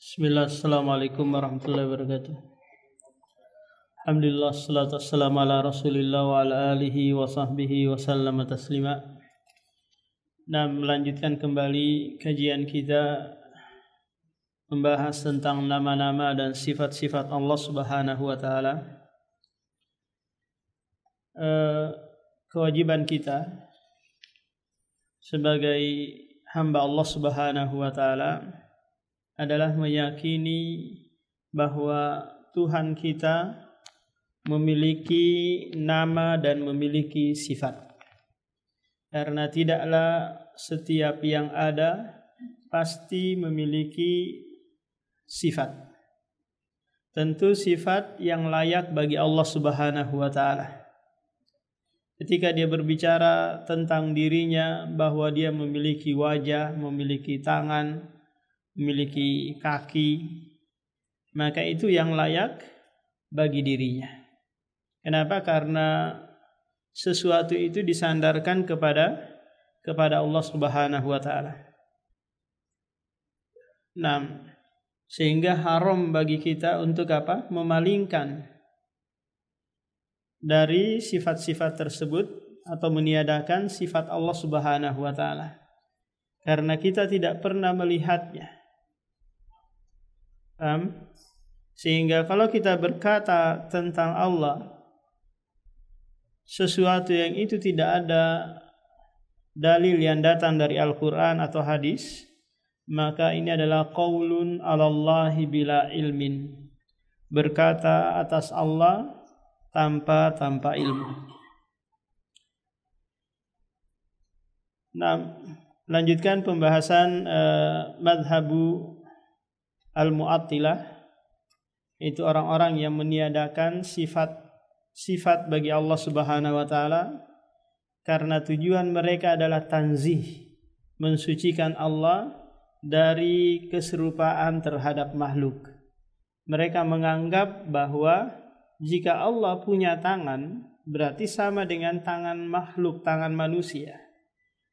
Bismillah, assalamualaikum warahmatullahi wabarakatuh. Alhamdulillah, salatu wassalamu ala rasulillah wa ala alihi wa sahbihi wa sallama taslima. Nah, melanjutkan kembali kajian kita membahas tentang nama-nama dan sifat-sifat Allah subhanahu wa ta'ala. Kewajiban kita sebagai hamba Allah subhanahu wa ta'ala adalah meyakini bahwa Tuhan kita memiliki nama dan memiliki sifat. Karena tidaklah setiap yang ada pasti memiliki sifat. Tentu sifat yang layak bagi Allah Subhanahu wa ta'ala. Ketika dia berbicara tentang dirinya bahwa dia memiliki wajah, memiliki tangan, memiliki kaki, maka itu yang layak bagi dirinya. Kenapa? Karena sesuatu itu disandarkan kepada Allah Subhanahu wa ta'ala. Nah, sehingga haram bagi kita untuk apa? Memalingkan dari sifat-sifat tersebut atau meniadakan sifat Allah Subhanahu wa ta'ala. Karena kita tidak pernah melihatnya. Sehingga kalau kita berkata tentang Allah sesuatu yang itu tidak ada dalil yang datang dari Al-Quran atau hadis, maka ini adalah qaulun 'alallahi bila ilmin, berkata atas Allah tanpa ilmu. Nah, lanjutkan pembahasan madhabu Al-Mu'attilah, itu orang-orang yang meniadakan sifat bagi Allah Subhanahu wa ta'ala karena tujuan mereka adalah tanzih, mensucikan Allah dari keserupaan terhadap makhluk. Mereka menganggap bahwa jika Allah punya tangan berarti sama dengan tangan makhluk, tangan manusia.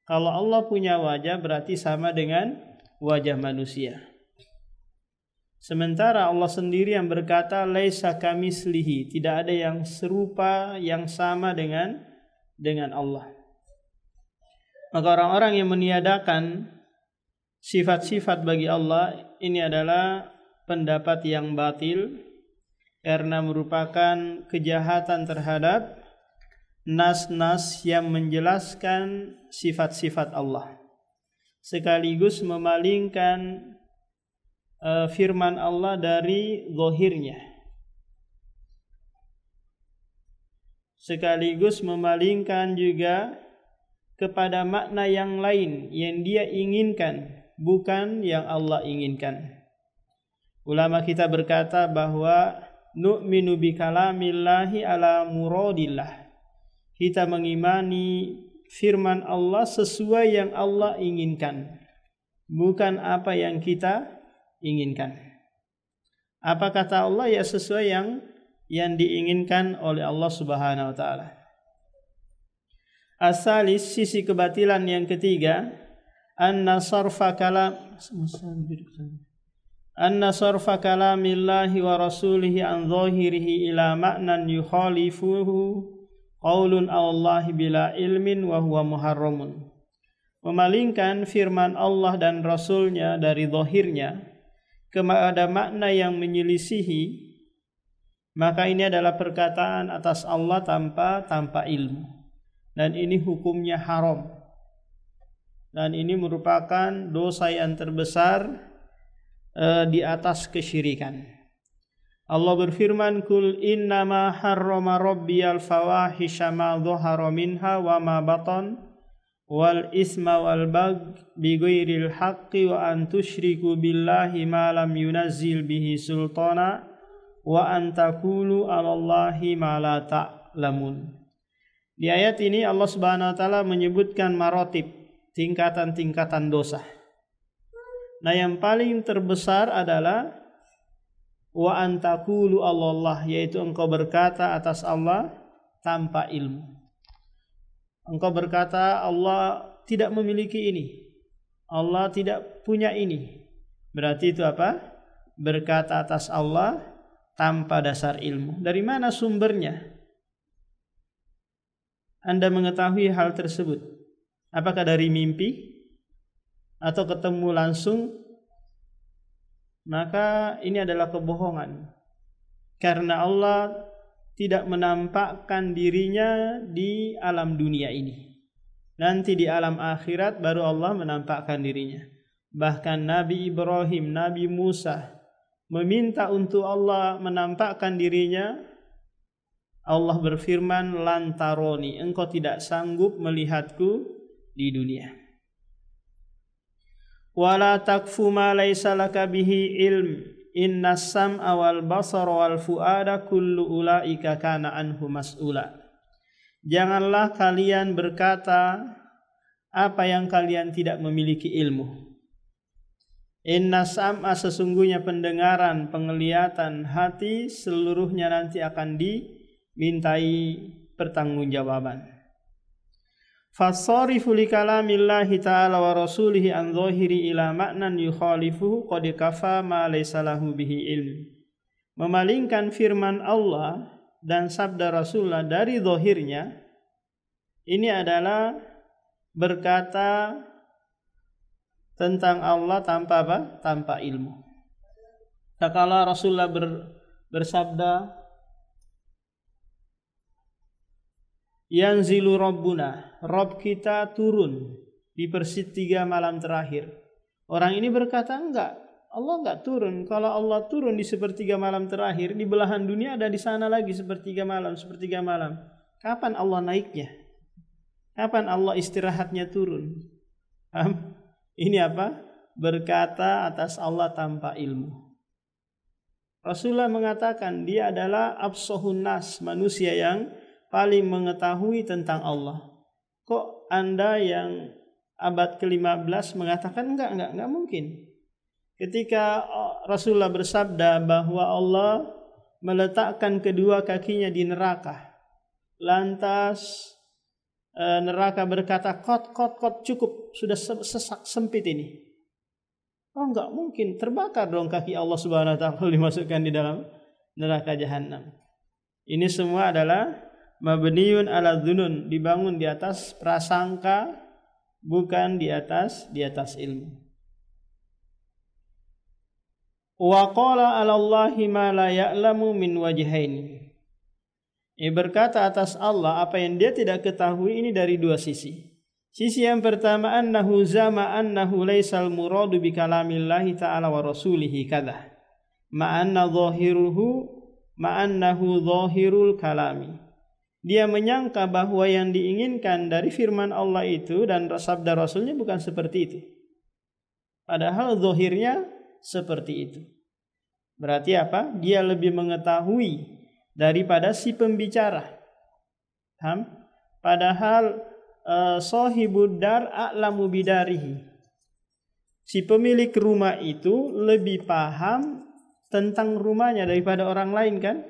Kalau Allah punya wajah berarti sama dengan wajah manusia. Sementara Allah sendiri yang berkata laisa kamitslihi, tidak ada yang serupa yang sama dengan Allah. Maka orang-orang yang meniadakan sifat-sifat bagi Allah ini adalah pendapat yang batil karena merupakan kejahatan terhadap nas-nas yang menjelaskan sifat-sifat Allah, sekaligus memalingkan firman Allah dari zahirnya, sekaligus memalingkan juga kepada makna yang lain yang dia inginkan, bukan yang Allah inginkan. Ulama kita berkata bahwa nu'minu bi kalamillahi ala muradillah, kita mengimani firman Allah sesuai yang Allah inginkan, bukan apa yang kita inginkan. Apa kata Allah? Ya sesuai yang diinginkan oleh Allah Subhanahu wa ta'ala. Asalis, sisi kebatilan yang ketiga, anna sarfa kalamillahi wa rasulihi an zahirihi ila ma'nan yukhalifuhu qaulun Allahi bila ilmin wa huwa muharramun. Memalingkan firman Allah dan Rasulnya dari zahirnya kepada makna yang menyelisihi, maka ini adalah perkataan atas Allah tanpa ilmu, dan ini hukumnya haram, dan ini merupakan dosa yang terbesar di atas kesyirikan. Allah berfirman, kul innama harrama rabbiyal fawahisha ma dhahara minha wa ma batan wal isma wal bagh bi ghairil haqqi wa an tusyriku billahi ma lam yunazzil bihi sultana wa an taqulu 'alallahi ma la ta'lamun. Di ayat ini Allah Subhanahu wa taala menyebutkan maratib, tingkatan-tingkatan dosa. Nah, yang paling terbesar adalah wa an taqulu 'alallah, yaitu engkau berkata atas Allah tanpa ilmu. Engkau berkata Allah tidak memiliki ini, Allah tidak punya ini. Berarti itu apa? berkata atas Allah tanpa dasar ilmu. Dari mana sumbernya? Anda mengetahui hal tersebut? Apakah dari mimpi atau ketemu langsung? Maka ini adalah kebohongan. Karena Allah tidak menampakkan dirinya di alam dunia ini. Nanti di alam akhirat baru Allah menampakkan dirinya. Bahkan Nabi Ibrahim, Nabi Musa meminta untuk Allah menampakkan dirinya. Allah berfirman, lantaroni, engkau tidak sanggup melihatku di dunia. Wala takfu ma laysa laka bihi ilm. Inna sam'a wal basara wal fu'ada kullu ulaika kana anhu mas'ula. Janganlah kalian berkata apa yang kalian tidak memiliki ilmu. Inna sam'a, sesungguhnya pendengaran, penglihatan, hati seluruhnya nanti akan dimintai pertanggungjawaban. Fasarifu li kalamillahi ta'ala wa rasulihi an dhahiri ila ma'nan yukhalifuhu qad kafa ma laysa lahu bihi ilm. Memalingkan firman Allah dan sabda Rasulullah dari zahirnya, ini adalah berkata tentang Allah tanpa apa? Tanpa ilmu. Tatkala Rasulullah bersabda, yanzilu Rabbuna, Rabb kita turun di pertiga malam terakhir. Orang ini berkata, enggak, Allah enggak turun. Kalau Allah turun di sepertiga malam terakhir, di belahan dunia ada di sana lagi sepertiga malam. Kapan Allah naiknya? Kapan Allah istirahatnya turun? Ini apa? Berkata atas Allah tanpa ilmu. Rasulullah mengatakan dia adalah absahun nas, manusia yang paling mengetahui tentang Allah. Kok Anda yang abad ke-15 mengatakan enggak mungkin. Ketika Rasulullah bersabda bahwa Allah meletakkan kedua kakinya di neraka, lantas neraka berkata, kot cukup, sudah sesak sempit ini. Oh, enggak mungkin, terbakar dong kaki Allah Subhanahu wa taala dimasukkan di dalam neraka jahanam. Ini semua adalah mabniun ala dzunun, dibangun di atas prasangka, bukan di atas ilmu. Wa qala 'ala Allahi ma la ya'lamu min wajhaini. Berkata atas Allah apa yang dia tidak ketahui ini dari dua sisi. Sisi yang pertama, annahu zama annahu laisal muradu bi kalamillahi ta'ala wa rasulihi kadza. Ma'annahu dhahirul kalami. Dia menyangka bahwa yang diinginkan dari firman Allah itu dan sabda Rasulnya bukan seperti itu. Padahal zahirnya seperti itu. Berarti apa? Dia lebih mengetahui daripada si pembicara. Padahal sahibud dar a'lamu bidarihi. Si pemilik rumah itu lebih paham tentang rumahnya daripada orang lain kan?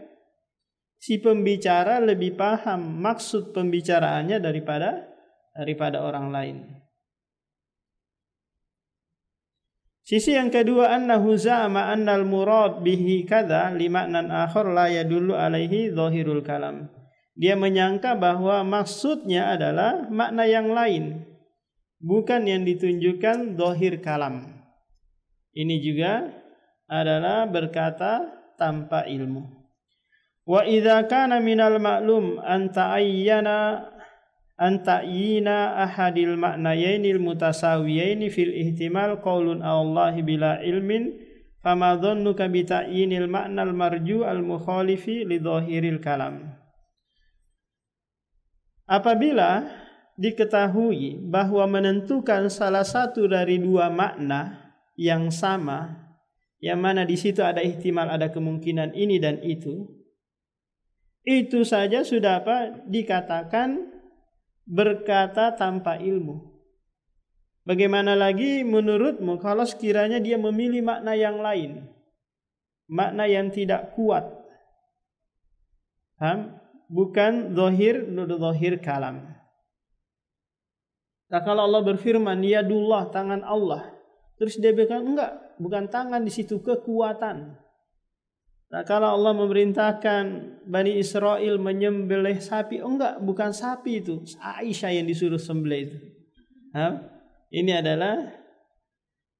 Si pembicara lebih paham maksud pembicaraannya daripada orang lain. Sisi yang kedua, annahu za'ama annal murad bihi kadza lima'nan akhar la yadullu alaihi dhahirul kalam. Dia menyangka bahwa maksudnya adalah makna yang lain, bukan yang ditunjukkan dhahir kalam. Ini juga adalah berkata tanpa ilmu. Wa idza kana minal ma'lum an ta'ayyina ahadil ma'nayainil mutasawiyaini fil ihtimal qaulun Allahi bila ilmin fama dhannuka bi ta'yinil ma'nal marju al mukhalifi li dhahiril kalam. Apabila diketahui bahwa menentukan salah satu dari dua makna yang sama, yang mana di situ ada ihtimal, ada kemungkinan ini dan itu saja sudah dikatakan berkata tanpa ilmu. Bagaimana lagi menurutmu kalau sekiranya dia memilih makna yang lain, makna yang tidak kuat, bukan zahir kalam. Nah, kalau Allah berfirman yadullah, tangan Allah, terus dia bilang enggak, bukan tangan di situ, kekuatan. Nah, kalau Allah memerintahkan Bani Israel menyembelih sapi, enggak, bukan sapi itu, Aisyah yang disuruh sembelih itu. Ini adalah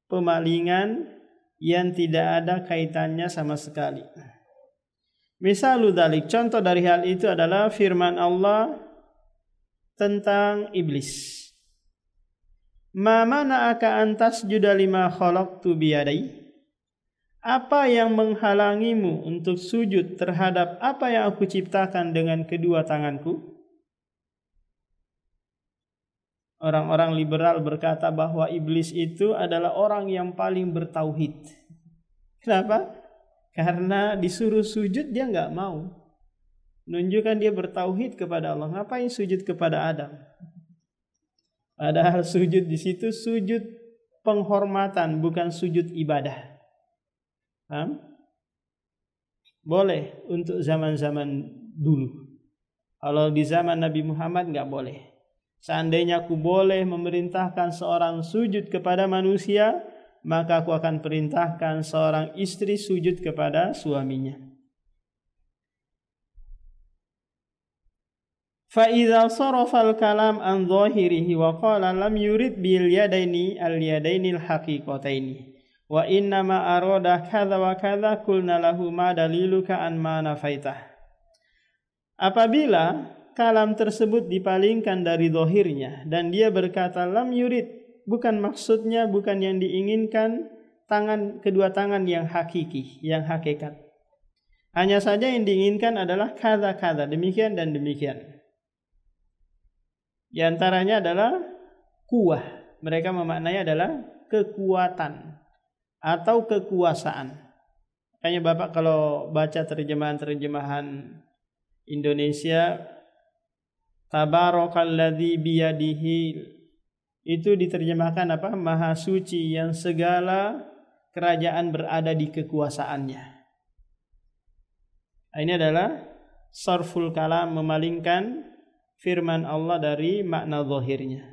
pemalingan yang tidak ada kaitannya sama sekali. Misalul dzalik, contoh dari hal itu adalah firman Allah tentang iblis. Ma mana'aka an tasjuda lima khalaqtu biyadai? Apa yang menghalangimu untuk sujud terhadap apa yang aku ciptakan dengan kedua tanganku? Orang-orang liberal berkata bahwa iblis itu adalah orang yang paling bertauhid. Kenapa? Karena disuruh sujud dia enggak mau. Menunjukkan dia bertauhid kepada Allah. Ngapain sujud kepada Adam? Padahal sujud di situ sujud penghormatan, bukan sujud ibadah. Boleh untuk zaman-zaman dulu. Kalau di zaman Nabi Muhammad enggak boleh. Seandainya aku boleh memerintahkan seorang sujud kepada manusia, maka aku akan perintahkan seorang istri sujud kepada suaminya. Fa idza sarafa al-kalam an dhahirihi wa qala lam yurid bil yadaini al-yadaini al-haqiqataini wa inna ma arada kadza wa kadza qulna lahu ma daliluka an ma nafaitah. Apabila kalam tersebut dipalingkan dari zahirnya dan dia berkata lam yurid, bukan maksudnya, bukan yang diinginkan kedua tangan yang hakiki, yang hakikat. Hanya saja yang diinginkan adalah kadza-kadza, demikian dan demikian. Di antaranya adalah kuwah. Mereka memaknai adalah kekuatan atau kekuasaan. Makanya Bapak kalau baca terjemahan Indonesia, Tabarakalladzi biyadihi, itu diterjemahkan apa? Maha suci yang segala kerajaan berada di kekuasaannya. Ini adalah sarful kalam, memalingkan firman Allah dari makna zahirnya.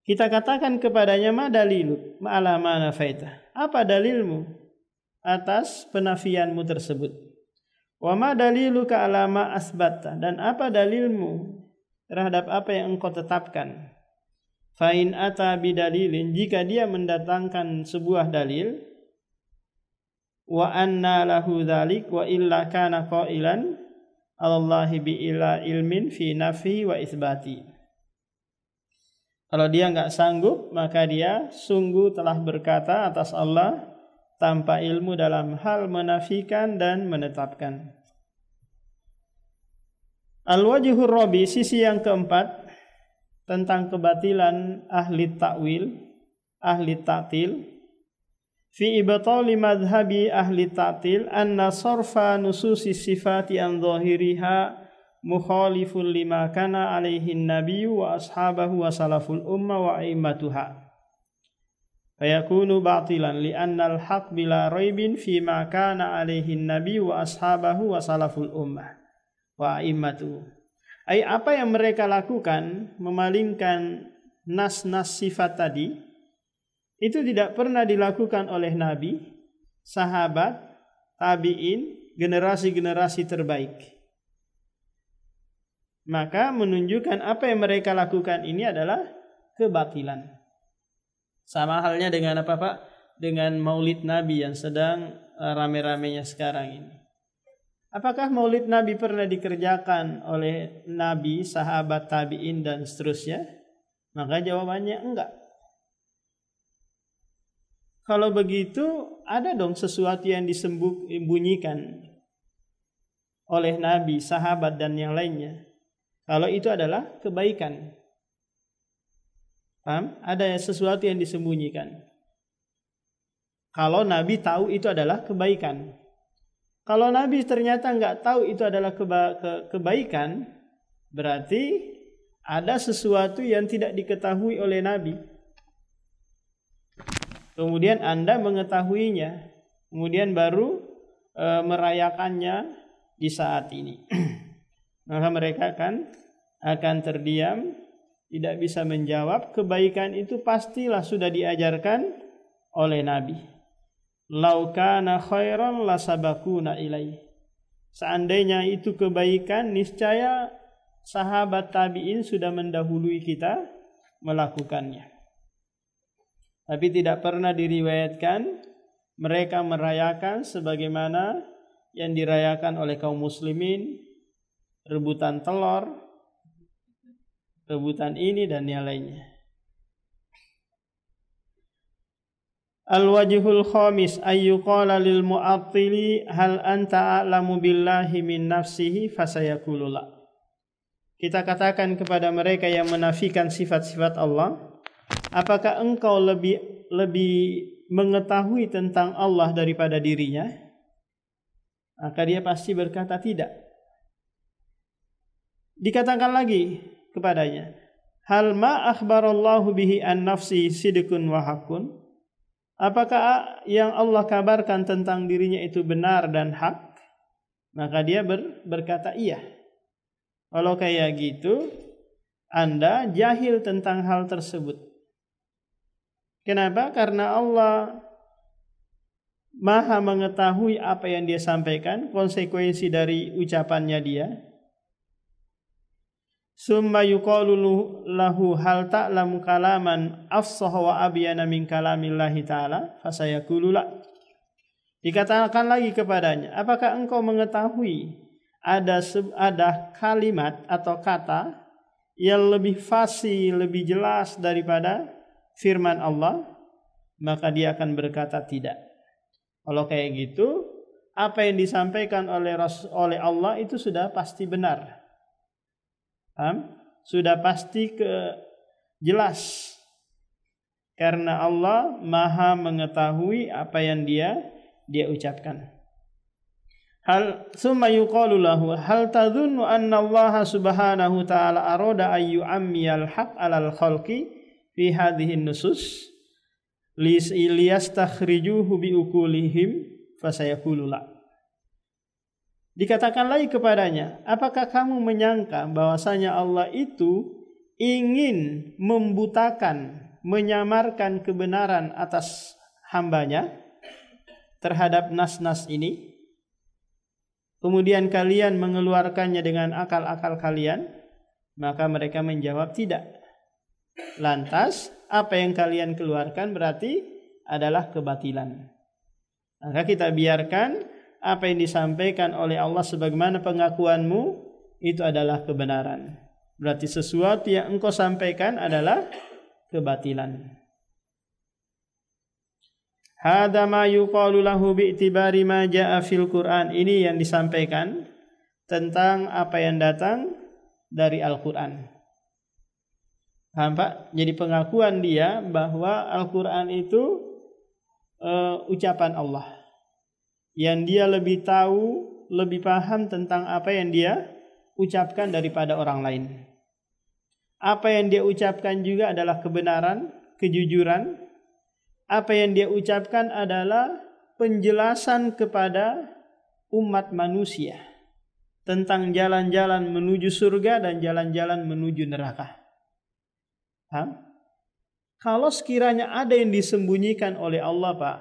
Kita katakan kepadanya, ma daliluk ma'ala ma nafaita. Apa dalilmu atas penafianmu tersebut? Wa ma daliluka ala ma asbatta, dan apa dalilmu terhadap apa yang engkau tetapkan? Fa in ata bidalilin, jika dia mendatangkan sebuah dalil, wa anna lahu dzalik wa illa kana qailan Allahi bi ila ilmin fi nafi wa isbati. Kalau dia enggak sanggup, maka dia sungguh telah berkata atas Allah tanpa ilmu dalam hal menafikan dan menetapkan. Al-wajhur rabi, sisi yang keempat tentang kebatilan ahli ta'wil, ahli ta'til. Fi ibtali madhhabi ahli ta'til anna sarfa nususi sifati an zahiriha mukhalifun lima kana alaihi nabiyyu wa ashabahu wa salaful umma wa a'immatuha. Fayakunu batilan li'anna al-haq bila raibin fima kana alaihi nabiyyu wa ashabahu wa salaful ummah wa a'immatuhu. Apa yang mereka lakukan, memalingkan nas-nas sifat tadi, itu tidak pernah dilakukan oleh Nabi, sahabat, tabi'in, generasi-generasi terbaik. Maka menunjukkan apa yang mereka lakukan ini adalah kebatilan. Sama halnya dengan apa Pak? Dengan maulid Nabi yang sedang rame-ramenya sekarang ini. Apakah maulid Nabi pernah dikerjakan oleh Nabi, sahabat, tabi'in, dan seterusnya? Maka jawabannya enggak. Kalau begitu, ada dong sesuatu yang disembunyikan oleh Nabi, sahabat, dan yang lainnya. Kalau itu adalah kebaikan. Paham? Ada sesuatu yang disembunyikan. Kalau Nabi tahu itu adalah kebaikan. Kalau Nabi ternyata enggak tahu itu adalah kebaikan, berarti ada sesuatu yang tidak diketahui oleh Nabi. Kemudian Anda mengetahuinya, kemudian baru merayakannya di saat ini. Maka mereka akan terdiam, tidak bisa menjawab. Kebaikan itu pastilah sudah diajarkan oleh Nabi. Lau kana khairan lasabakuna ilaih. Seandainya itu kebaikan, niscaya sahabat tabi'in sudah mendahului kita melakukannya. Tapi tidak pernah diriwayatkan mereka merayakan sebagaimana yang dirayakan oleh kaum muslimin, rebutan telur, rebutan ini dan yang lainnya. Al-wajhul khamis ayyuqala lil mu'attili hal anta a'lamu billahi min nafsihi fasayaqulu la. Kita katakan kepada mereka yang menafikan sifat-sifat Allah, apakah engkau lebih mengetahui tentang Allah daripada dirinya? Maka dia pasti berkata tidak. Dikatakan lagi kepadanya, hal ma akhbarallahu bihi an nafsi sidqun wa haqqun. Apakah yang Allah kabarkan tentang dirinya itu benar dan hak? Maka dia berkata iya. Kalau kayak gitu, Anda jahil tentang hal tersebut. Kenapa? Karena Allah Maha mengetahui apa yang dia sampaikan, konsekuensi dari ucapannya dia. Summa yuqalu lahu hal ta'lamu kalaman afsah wa abyana min kalamillahi ta'ala fasayaqulu la. Dikatakan lagi kepadanya, apakah engkau mengetahui ada kalimat atau kata yang lebih fasih, lebih jelas daripada firman Allah? Maka dia akan berkata tidak. Kalau kayak gitu, apa yang disampaikan oleh Allah itu sudah pasti benar. Sudah pasti jelas. Karena Allah Maha mengetahui apa yang dia ucapkan. Hal summa yuqalu lahu hal tadhunnu anna Allah subhanahu ta'ala arada ayyu ammiyal haq 'alal khalqi fi hadhihi nusus liyastakhrijuhu bi ukulihim fasayaqulu la. Dikatakan lagi kepadanya, apakah kamu menyangka bahwasanya Allah itu ingin membutakan, menyamarkan kebenaran atas hambanya terhadap nas-nas ini? Kemudian kalian mengeluarkannya dengan akal-akal kalian? Maka mereka menjawab tidak. Lantas apa yang kalian keluarkan berarti adalah kebatilan. Maka kita biarkan apa yang disampaikan oleh Allah sebagaimana pengakuanmu itu adalah kebenaran. Berarti sesuatu yang engkau sampaikan adalah kebatilan. Hadza ma yuqalu lahu bi'tibari ma jaa'a fil Qur'an. Ini yang disampaikan tentang apa yang datang dari Al-Qur'an. Paham Pak? Jadi pengakuan dia bahwa Al-Quran itu ucapan Allah. Yang dia lebih tahu, lebih paham tentang apa yang dia ucapkan daripada orang lain. Apa yang dia ucapkan juga adalah kebenaran, kejujuran. Apa yang dia ucapkan adalah penjelasan kepada umat manusia tentang jalan-jalan menuju surga dan jalan-jalan menuju neraka. Kalau sekiranya ada yang disembunyikan oleh Allah Pak,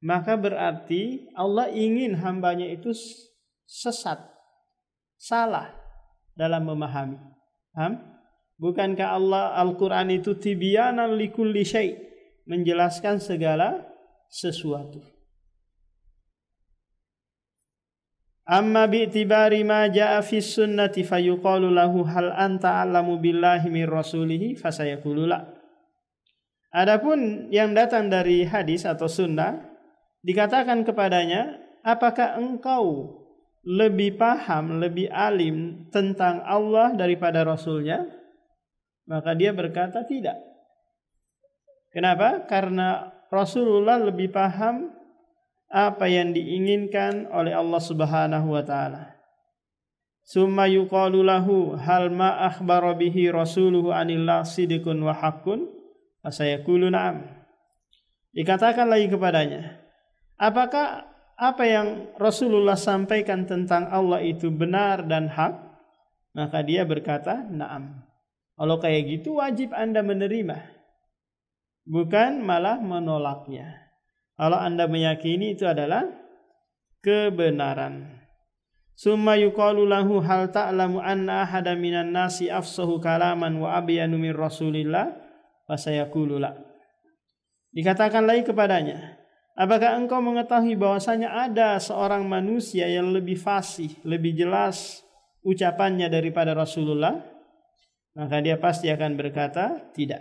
maka berarti Allah ingin hambanya itu sesat, salah dalam memahami. Bukankah Allah Al-Quran itu tibyanan likulli syai', menjelaskan segala sesuatu. Amma bi'tibari ma ja'a fis sunnati fayuqalu lahu hal anta a'lamu billahi min rasulihi fasayaqulu la. Adapun yang datang dari hadis atau sunnah, dikatakan kepadanya, apakah engkau lebih paham, lebih alim tentang Allah daripada Rasulnya? Maka dia berkata tidak. Kenapa? Karena Rasulullah lebih paham apa yang diinginkan oleh Allah Subhanahu wa taala. Summa yuqalu lahu hal ma akhbara bihi rasuluhu anillah sidqun wa haqqun fasayaqulu na'am. Dikatakan lagi kepadanya, apakah apa yang Rasulullah sampaikan tentang Allah itu benar dan hak? Maka dia berkata na'am. Kalau kayak gitu wajib Anda menerima. bukan malah menolaknya. Kalau Anda meyakini itu adalah kebenaran. Summa yuqalu lahu hal ta'lamu anna ahada minan nasi afsahu kalaman wa abyanu min Rasulillah fasayaqulu la. Dikatakan lagi kepadanya, apakah engkau mengetahui bahwasanya ada seorang manusia yang lebih fasih, lebih jelas ucapannya daripada Rasulullah? Maka dia pasti akan berkata, tidak.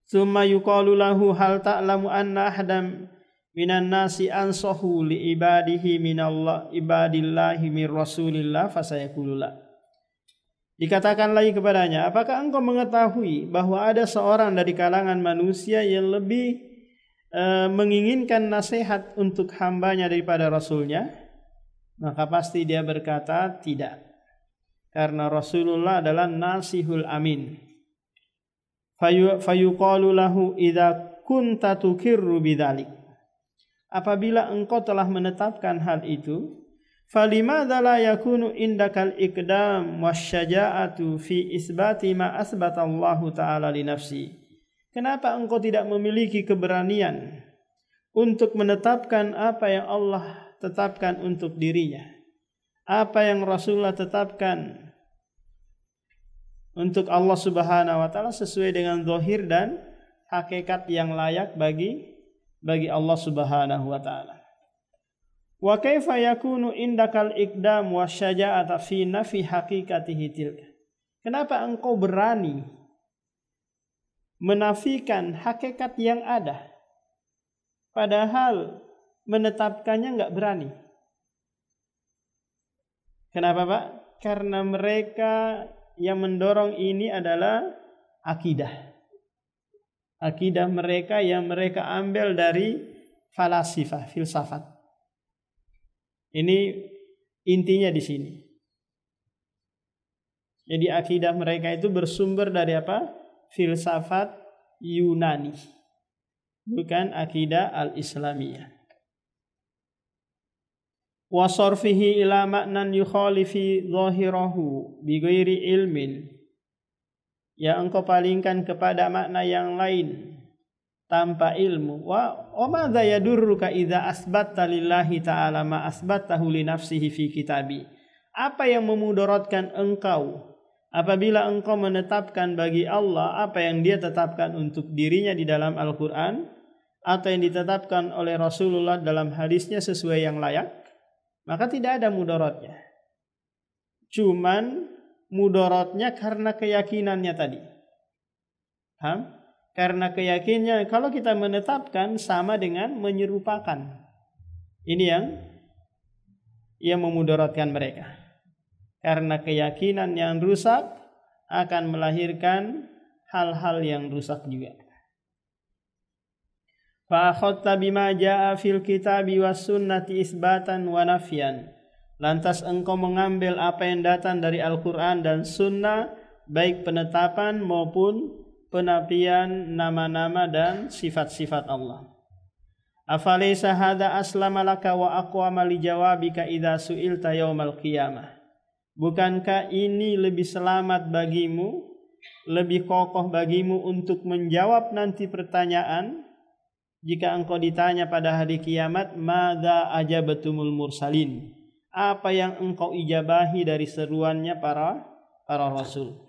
Summa yuqalu lahu hal ta'lamu anna ahadam minan nasi ansahu li ibadihi minallah ibadillahi min Rasulillah fasayaqulu la. Dikatakan lagi kepadanya, apakah engkau mengetahui bahwa ada seorang dari kalangan manusia yang lebih menginginkan nasihat untuk hambanya daripada Rasulnya? Maka pasti dia berkata tidak. Karena Rasulullah adalah nasihul amin. Fayuqalu lahu idza kunta tukirru bidzalik. Apabila engkau telah menetapkan hal itu, falimadza la yakunu indakal iqdam wasyaja'atu fi isbati ma asbata Allah taala li nafsi. Kenapa engkau tidak memiliki keberanian untuk menetapkan apa yang Allah tetapkan untuk dirinya? Apa yang Rasulullah tetapkan untuk Allah Subhanahu wa taala sesuai dengan zahir dan hakikat yang layak bagi Allah Subhanahu wa taala. Wa kaifa yakunu indakal iqdam wasyaja'ata fi nafi haqiqatihi tilka. Kenapa engkau berani menafikan hakikat yang ada padahal menetapkannya enggak berani? Kenapa, Pak? Karena mereka yang mendorong ini adalah akidah. Akidah mereka yang mereka ambil dari falasifah, filsafat. Ini intinya di sini. Jadi akidah mereka itu bersumber dari apa? Filsafat Yunani. Bukan akidah al-Islamiyah. Wa sarfihi ila ma'nan yukhalifi zahirahu bi ghairi ilmin. Ya engkau palingkan kepada makna yang lain tanpa ilmu. Wa madza yadurruka idza asbatta lillahi ta'ala ma asbattahu li nafsihi fi kitabi. Apa yang memudaratkan engkau apabila engkau menetapkan bagi Allah apa yang dia tetapkan untuk dirinya di dalam Al-Quran atau yang ditetapkan oleh Rasulullah dalam hadisnya sesuai yang layak, maka tidak ada mudaratnya. Cuman mudaratnya karena keyakinannya tadi. Paham? Karena keyakinannya kalau kita menetapkan sama dengan menyerupakan. Ini yang memudaratkan mereka. Karena keyakinan yang rusak akan melahirkan hal-hal yang rusak juga. Fa akhadta bima jaa fil kitabi was sunnati isbatan wa nafyan. Lantas engkau mengambil apa yang datang dari Al-Quran dan Sunnah, baik penetapan maupun penafian nama-nama dan sifat-sifat Allah. Afalaysa hadza aslama laka wa aqwama li jawabika idza su'ilta yaumal qiyamah. Bukankah ini lebih selamat bagimu, lebih kokoh bagimu untuk menjawab nanti pertanyaan jika engkau ditanya pada hari kiamat, madza ajabatumul mursalin? Apa yang engkau ijabahi dari seruannya para rasul?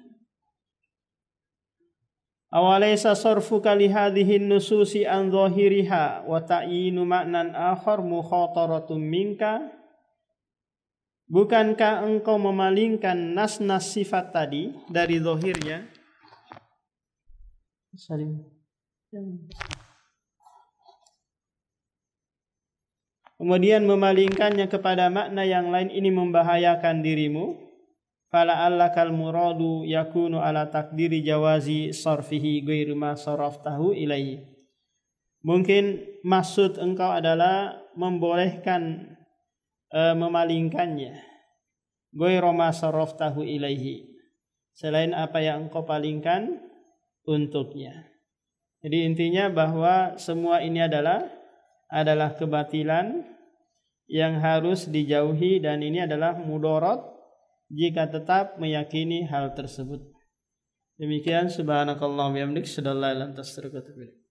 Awalaysa sarfuka li hadhihi nususi an zahiriha wa ta'yinu ma'nan akhar mukhataratun minka? Bukankah engkau memalingkan nas-nas sifat tadi dari zahirnya? Kemudian memalingkannya kepada makna yang lain, ini membahayakan dirimu. Fala allakal muradu yakunu ala takdiri jawazi sarfihi ghairu ma saraftahu ilaihi. Mungkin maksud engkau adalah membolehkan memalingkannya ghairu ma saraftahu ilaihi, selain apa yang engkau palingkan untuknya. Jadi intinya bahwa semua ini adalah kebatilan yang harus dijauhi, dan ini adalah mudarat jika tetap meyakini hal tersebut. Demikian subhanakallah wa bihamdik, asyhadu an la ilaha illa anta, astaghfiruka wa atubu ilaik.